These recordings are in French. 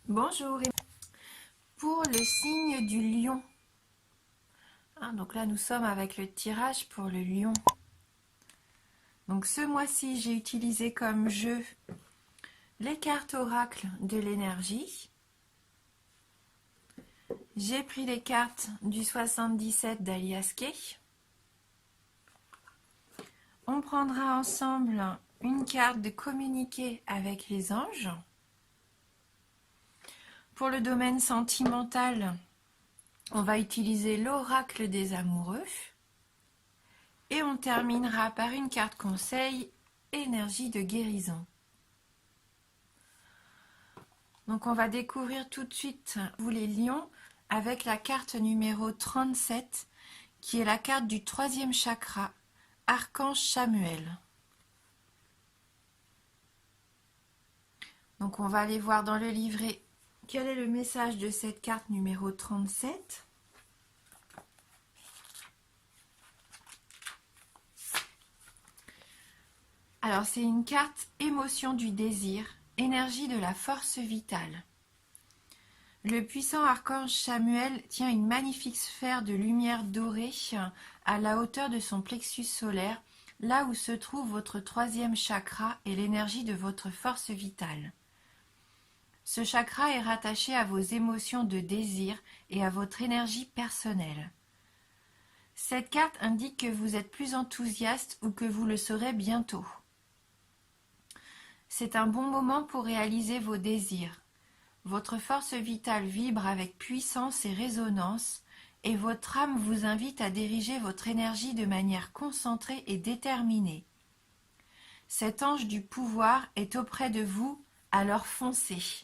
Bonjour, pour le signe du lion. Donc là, nous sommes avec le tirage pour le lion. Donc ce mois-ci, j'ai utilisé comme jeu les cartes oracle de l'énergie. J'ai pris les cartes du 77 d'Alias Kay. On prendra ensemble une carte de communiquer avec les anges. Pour le domaine sentimental, on va utiliser l'oracle des amoureux. Et on terminera par une carte conseil, énergie de guérison. Donc on va découvrir tout de suite, vous les lions, avec la carte numéro 37, qui est la carte du troisième chakra, Archange Chamuel. Donc on va aller voir dans le livret quel est le message de cette carte numéro 37. Alors c'est une carte émotion du désir, énergie de la force vitale. Le puissant archange Chamuel tient une magnifique sphère de lumière dorée à la hauteur de son plexus solaire, là où se trouve votre troisième chakra et l'énergie de votre force vitale. Ce chakra est rattaché à vos émotions de désir et à votre énergie personnelle. Cette carte indique que vous êtes plus enthousiaste ou que vous le serez bientôt. C'est un bon moment pour réaliser vos désirs. Votre force vitale vibre avec puissance et résonance, et votre âme vous invite à diriger votre énergie de manière concentrée et déterminée. Cet ange du pouvoir est auprès de vous, alors foncez.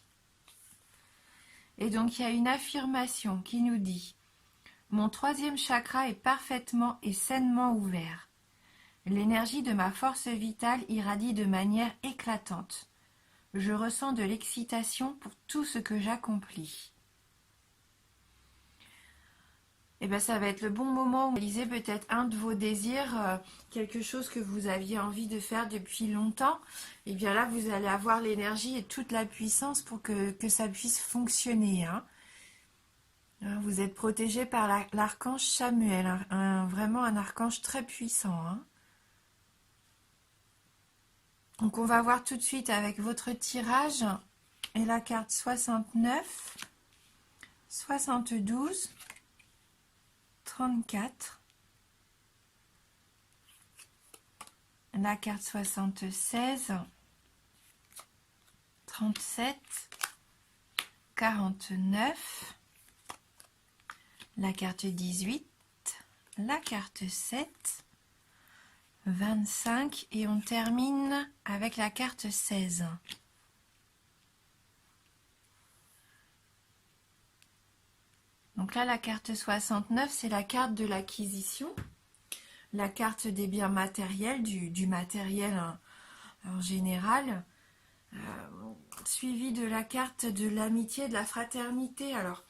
Et donc il y a une affirmation qui nous dit « Mon troisième chakra est parfaitement et sainement ouvert. L'énergie de ma force vitale irradie de manière éclatante. Je ressens de l'excitation pour tout ce que j'accomplis. » Et bien ça va être le bon moment où vous réalisez peut-être un de vos désirs, quelque chose que vous aviez envie de faire depuis longtemps. Et bien là, vous allez avoir l'énergie et toute la puissance pour que ça puisse fonctionner. Vous êtes protégé par l'archange Chamuel, vraiment un archange très puissant. Donc on va voir tout de suite avec votre tirage et la carte 69, 72, 34, la carte 76, 37, 49, la carte 18, la carte 7, 25 et on termine avec la carte 16. Donc là, la carte 69, c'est la carte de l'acquisition, la carte des biens matériels, du matériel en général, suivi de la carte de l'amitié, de la fraternité. Alors,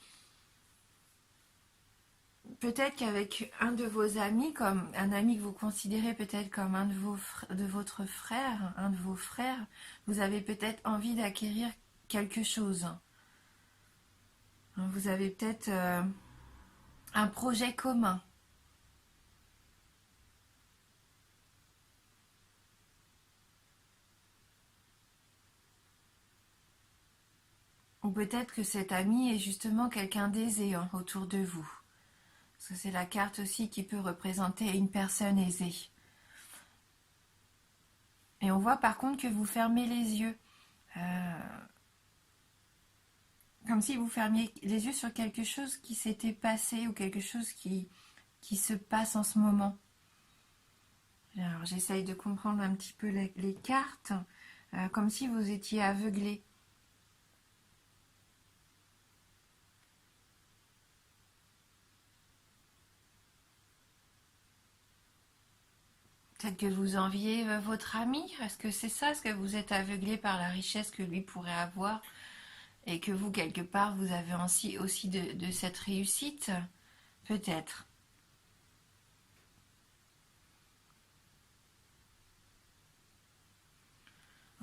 peut-être qu'avec un de vos amis, comme un ami que vous considérez peut-être comme un de votre frère, un de vos frères, vous avez peut-être envie d'acquérir quelque chose. Vous avez peut-être un projet commun. Ou peut-être que cet ami est justement quelqu'un d'aisé autour de vous. Parce que c'est la carte aussi qui peut représenter une personne aisée. Et on voit par contre que vous fermez les yeux. Comme si vous fermiez les yeux sur quelque chose qui s'était passé ou quelque chose qui se passe en ce moment. Alors j'essaye de comprendre un petit peu les cartes, comme si vous étiez aveuglé. Peut-être que vous enviez votre ami. Est-ce que c'est ça? Est-ce que vous êtes aveuglé par la richesse que lui pourrait avoir et que vous, quelque part, vous avez aussi de cette réussite? Peut-être.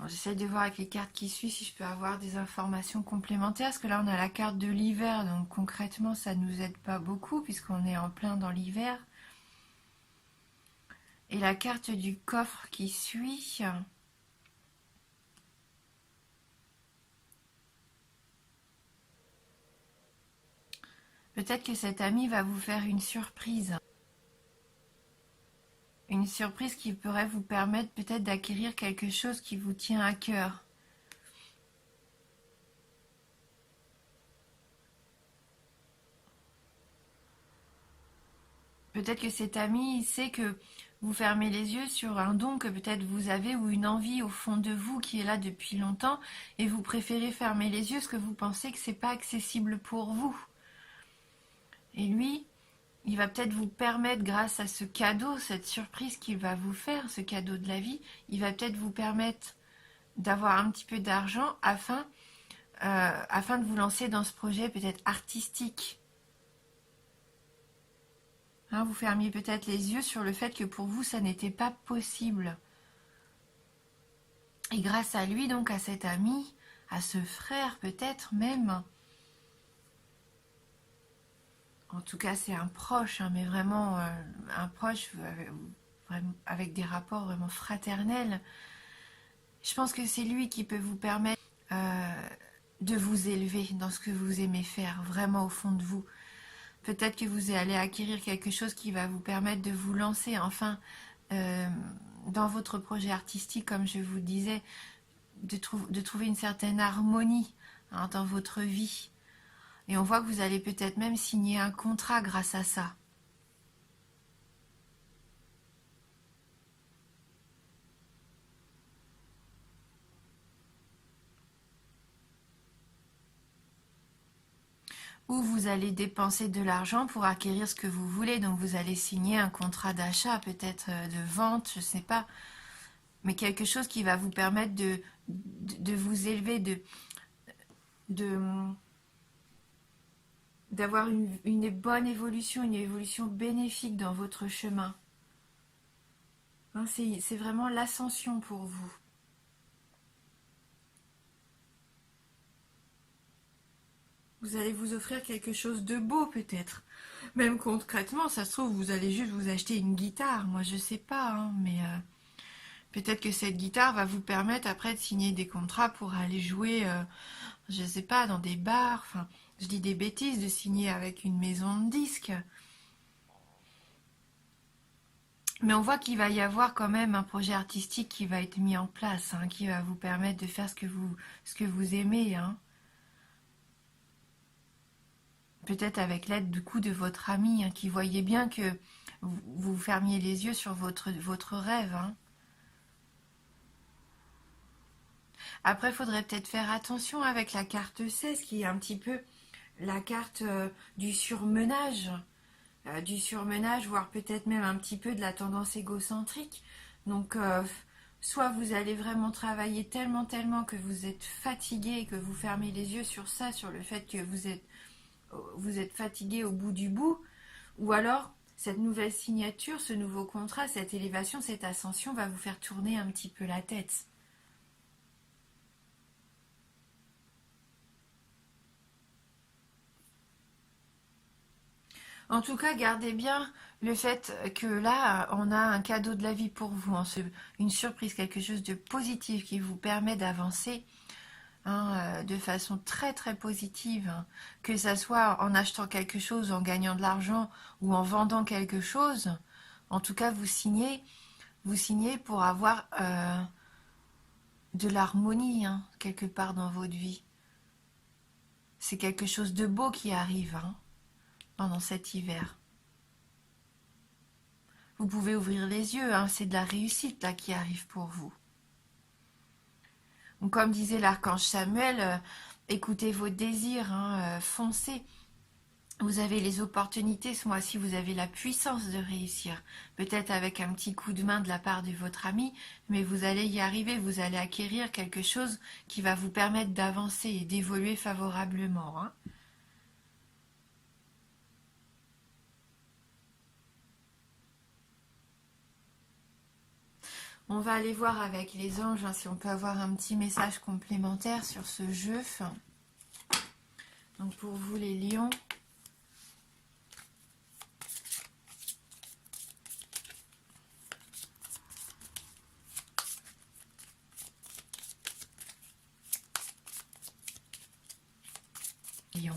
J'essaie de voir avec les cartes qui suivent si je peux avoir des informations complémentaires, parce que là on a la carte de l'hiver, donc concrètement ça nous aide pas beaucoup puisqu'on est en plein dans l'hiver. Et la carte du coffre qui suit, peut-être que cet ami va vous faire une surprise. Une surprise qui pourrait vous permettre peut-être d'acquérir quelque chose qui vous tient à cœur. Peut-être que cet ami il sait que vous fermez les yeux sur un don que peut-être vous avez ou une envie au fond de vous qui est là depuis longtemps et vous préférez fermer les yeux parce que vous pensez que c'est pas accessible pour vous. Et lui, il va peut-être vous permettre, grâce à ce cadeau, cette surprise qu'il va vous faire, ce cadeau de la vie, il va peut-être vous permettre d'avoir un petit peu d'argent afin de vous lancer dans ce projet peut-être artistique. Hein, vous fermiez peut-être les yeux sur le fait que pour vous, ça n'était pas possible. Et grâce à lui, donc à cet ami, à ce frère peut-être même, en tout cas c'est un proche, hein, mais vraiment un proche avec des rapports vraiment fraternels, je pense que c'est lui qui peut vous permettre de vous élever dans ce que vous aimez faire, vraiment au fond de vous. Peut-être que vous allez acquérir quelque chose qui va vous permettre de vous lancer enfin dans votre projet artistique, comme je vous disais, de trouver une certaine harmonie hein, dans votre vie. Et on voit que vous allez peut-être même signer un contrat grâce à ça. Ou vous allez dépenser de l'argent pour acquérir ce que vous voulez. Donc vous allez signer un contrat d'achat, peut-être de vente, je ne sais pas. Mais quelque chose qui va vous permettre de vous élever, d'avoir une bonne évolution, une évolution bénéfique dans votre chemin. Hein, c'est vraiment l'ascension pour vous. Vous allez vous offrir quelque chose de beau peut-être. Même concrètement, ça se trouve, vous allez juste vous acheter une guitare. Moi, je sais pas, hein, mais peut-être que cette guitare va vous permettre après de signer des contrats pour aller jouer, je sais pas, dans des bars. Enfin, je dis des bêtises, de signer avec une maison de disques. Mais on voit qu'il va y avoir quand même un projet artistique qui va être mis en place, hein, qui va vous permettre de faire ce que vous aimez, hein. Peut-être avec l'aide du coup de votre ami, hein, qui voyait bien que vous fermiez les yeux sur votre rêve, hein. Après, il faudrait peut-être faire attention avec la carte 16, qui est un petit peu la carte du surmenage. Du surmenage, voire peut-être même un petit peu de la tendance égocentrique. Donc, soit vous allez vraiment travailler tellement, tellement que vous êtes fatigué, que vous fermez les yeux sur ça, sur le fait que vous êtes fatigué au bout du bout, ou alors cette nouvelle signature, ce nouveau contrat, cette élévation, cette ascension va vous faire tourner un petit peu la tête. En tout cas, gardez bien le fait que là, on a un cadeau de la vie pour vous, hein, une surprise, quelque chose de positif qui vous permet d'avancer hein, de façon très très positive, hein. Que ça soit en achetant quelque chose, en gagnant de l'argent ou en vendant quelque chose. En tout cas, vous signez pour avoir de l'harmonie hein, quelque part dans votre vie. C'est quelque chose de beau qui arrive hein, pendant cet hiver. Vous pouvez ouvrir les yeux, hein, c'est de la réussite là qui arrive pour vous. Donc, comme disait l'archange Samuel, écoutez vos désirs, hein, foncez. Vous avez les opportunités ce mois-ci, vous avez la puissance de réussir. Peut-être avec un petit coup de main de la part de votre ami, mais vous allez y arriver, vous allez acquérir quelque chose qui va vous permettre d'avancer et d'évoluer favorablement, hein. On va aller voir avec les anges hein, si on peut avoir un petit message complémentaire sur ce jeu. Donc pour vous les lions, lions.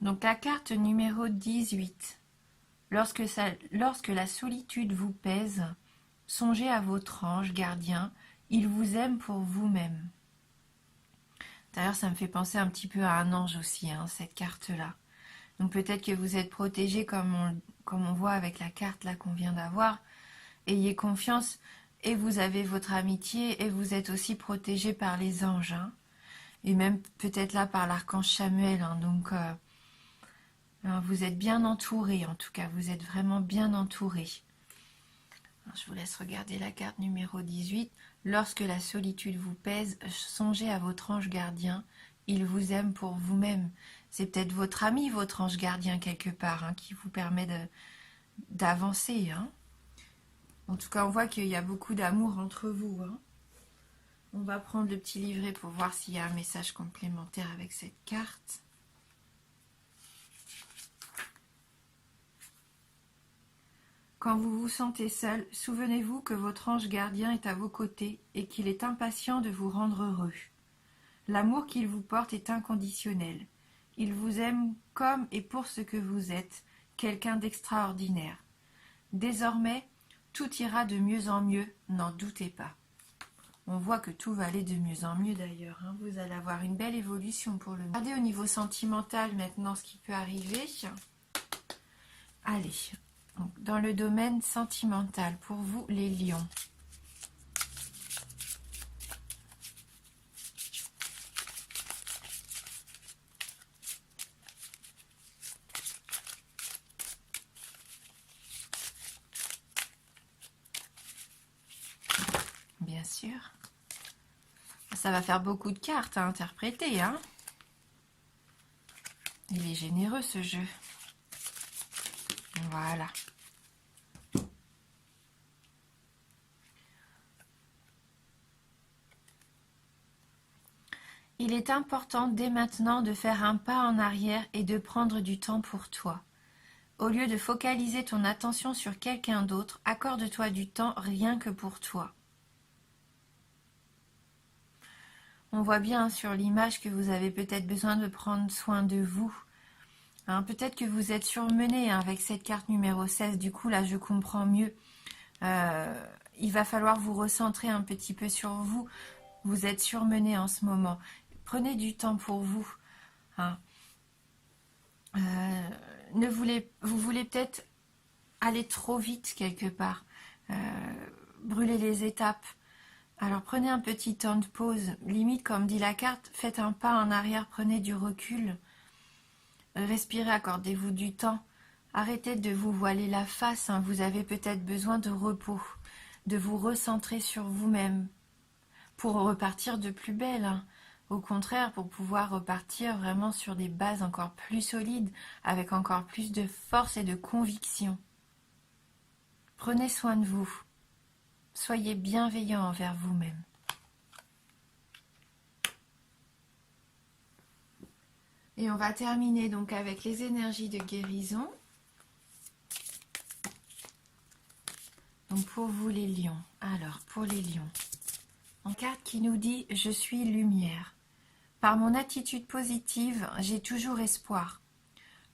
Donc la carte numéro 18. Lorsque la solitude vous pèse, songez à votre ange gardien, il vous aime pour vous-même. D'ailleurs, ça me fait penser un petit peu à un ange aussi, hein, cette carte-là. Donc peut-être que vous êtes protégé comme on voit avec la carte là qu'on vient d'avoir. Ayez confiance et vous avez votre amitié et vous êtes aussi protégé par les anges. Hein, et même peut-être là par l'archange Samuel. Hein, donc vous êtes bien entouré en tout cas. Vous êtes vraiment bien entouré. Alors, je vous laisse regarder la carte numéro 18. Lorsque la solitude vous pèse, songez à votre ange gardien. Il vous aime pour vous-même. C'est peut-être votre ami, votre ange gardien quelque part, hein, qui vous permet d'avancer. Hein. En tout cas, on voit qu'il y a beaucoup d'amour entre vous. Hein. On va prendre le petit livret pour voir s'il y a un message complémentaire avec cette carte. Quand vous vous sentez seul, souvenez-vous que votre ange gardien est à vos côtés et qu'il est impatient de vous rendre heureux. L'amour qu'il vous porte est inconditionnel. Il vous aime comme et pour ce que vous êtes, quelqu'un d'extraordinaire. Désormais, tout ira de mieux en mieux, n'en doutez pas. On voit que tout va aller de mieux en mieux d'ailleurs. Hein. Vous allez avoir une belle évolution pour le moment. Regardez au niveau sentimental maintenant ce qui peut arriver. Allez, donc, dans le domaine sentimental, pour vous les lions. Bien sûr. Ça va faire beaucoup de cartes à interpréter. Hein. Il est généreux ce jeu. Voilà. Il est important dès maintenant de faire un pas en arrière et de prendre du temps pour toi. Au lieu de focaliser ton attention sur quelqu'un d'autre, accorde-toi du temps rien que pour toi. On voit bien sur l'image que vous avez peut-être besoin de prendre soin de vous. Hein, peut-être que vous êtes surmené hein, avec cette carte numéro 16. Du coup, là, je comprends mieux. Il va falloir vous recentrer un petit peu sur vous. Vous êtes surmené en ce moment. Prenez du temps pour vous. Hein. Vous voulez peut-être aller trop vite quelque part. Brûler les étapes. Alors prenez un petit temps de pause. Limite, comme dit la carte, faites un pas en arrière, prenez du recul. Respirez, accordez-vous du temps. Arrêtez de vous voiler la face. Hein. Vous avez peut-être besoin de repos, de vous recentrer sur vous-même pour repartir de plus belle. Hein. Au contraire, pour pouvoir repartir vraiment sur des bases encore plus solides, avec encore plus de force et de conviction. Prenez soin de vous. Soyez bienveillant envers vous-même. Et on va terminer donc avec les énergies de guérison. Donc pour vous les lions. Alors pour les lions. Une carte qui nous dit « Je suis lumière ». Par mon attitude positive, j'ai toujours espoir.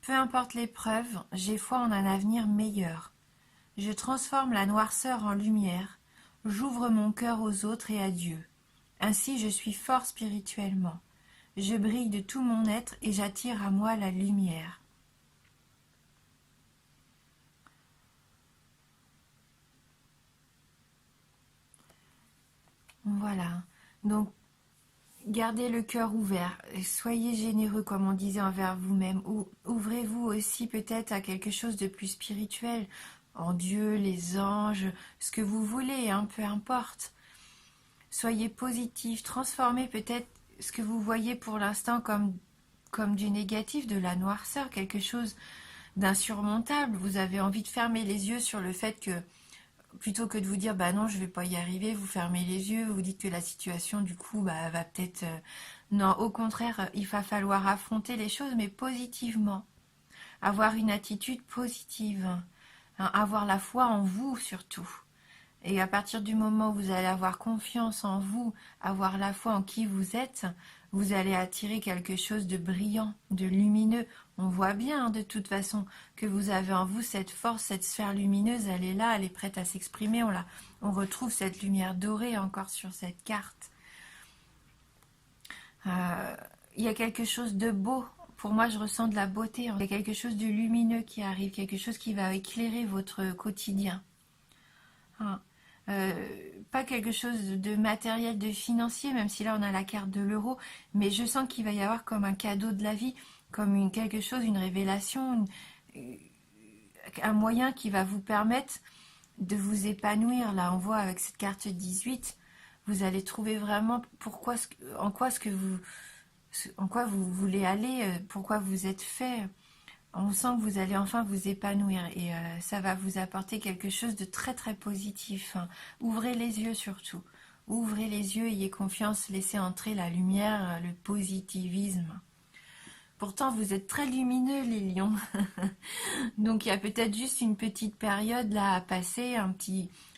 Peu importe l'épreuve, j'ai foi en un avenir meilleur. Je transforme la noirceur en lumière. J'ouvre mon cœur aux autres et à Dieu. Ainsi je suis fort spirituellement. Je brille de tout mon être et j'attire à moi la lumière. Voilà. Donc, Gardez le cœur ouvert, soyez généreux comme on disait envers vous-même, ou ouvrez-vous aussi peut-être à quelque chose de plus spirituel, en Dieu, les anges, ce que vous voulez, hein, peu importe. Soyez positif, transformez peut-être ce que vous voyez pour l'instant comme du négatif, de la noirceur, quelque chose d'insurmontable. Vous avez envie de fermer les yeux sur le fait que plutôt que de vous dire bah non je vais pas y arriver, vous fermez les yeux, vous dites que la situation du coup bah, va peut-être non, au contraire il va falloir affronter les choses mais positivement, avoir une attitude positive, hein, avoir la foi en vous surtout. Et à partir du moment où vous allez avoir confiance en vous, avoir la foi en qui vous êtes, vous allez attirer quelque chose de brillant, de lumineux. On voit bien hein, de toute façon que vous avez en vous cette force, cette sphère lumineuse, elle est là, elle est prête à s'exprimer. On retrouve cette lumière dorée encore sur cette carte. Il y a quelque chose de beau. Pour moi, je ressens de la beauté. Il y a quelque chose de lumineux qui arrive, quelque chose qui va éclairer votre quotidien. Hein. Pas quelque chose de matériel, de financier, même si là on a la carte de l'euro, mais je sens qu'il va y avoir comme un cadeau de la vie, comme quelque chose, une révélation, un moyen qui va vous permettre de vous épanouir. Là, on voit avec cette carte 18, vous allez trouver vraiment en quoi vous voulez aller, pourquoi vous êtes fait. On sent que vous allez enfin vous épanouir et ça va vous apporter quelque chose de très très positif. Hein. Ouvrez les yeux surtout. Ouvrez les yeux, ayez confiance, laissez entrer la lumière, le positivisme. Pourtant, vous êtes très lumineux, les lions. Donc, il y a peut-être juste une petite période là à passer,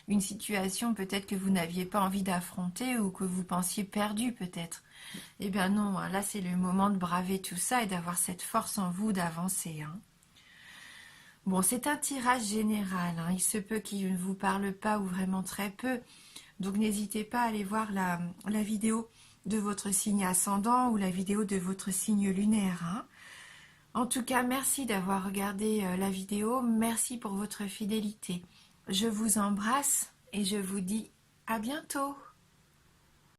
une situation peut-être que vous n'aviez pas envie d'affronter ou que vous pensiez perdu peut-être. Eh bien non, là c'est le moment de braver tout ça et d'avoir cette force en vous d'avancer. Hein. Bon, c'est un tirage général, hein. Il se peut qu'il ne vous parle pas ou vraiment très peu. Donc n'hésitez pas à aller voir la vidéo de votre signe ascendant ou la vidéo de votre signe lunaire. Hein. En tout cas, merci d'avoir regardé la vidéo. Merci pour votre fidélité. Je vous embrasse et je vous dis à bientôt.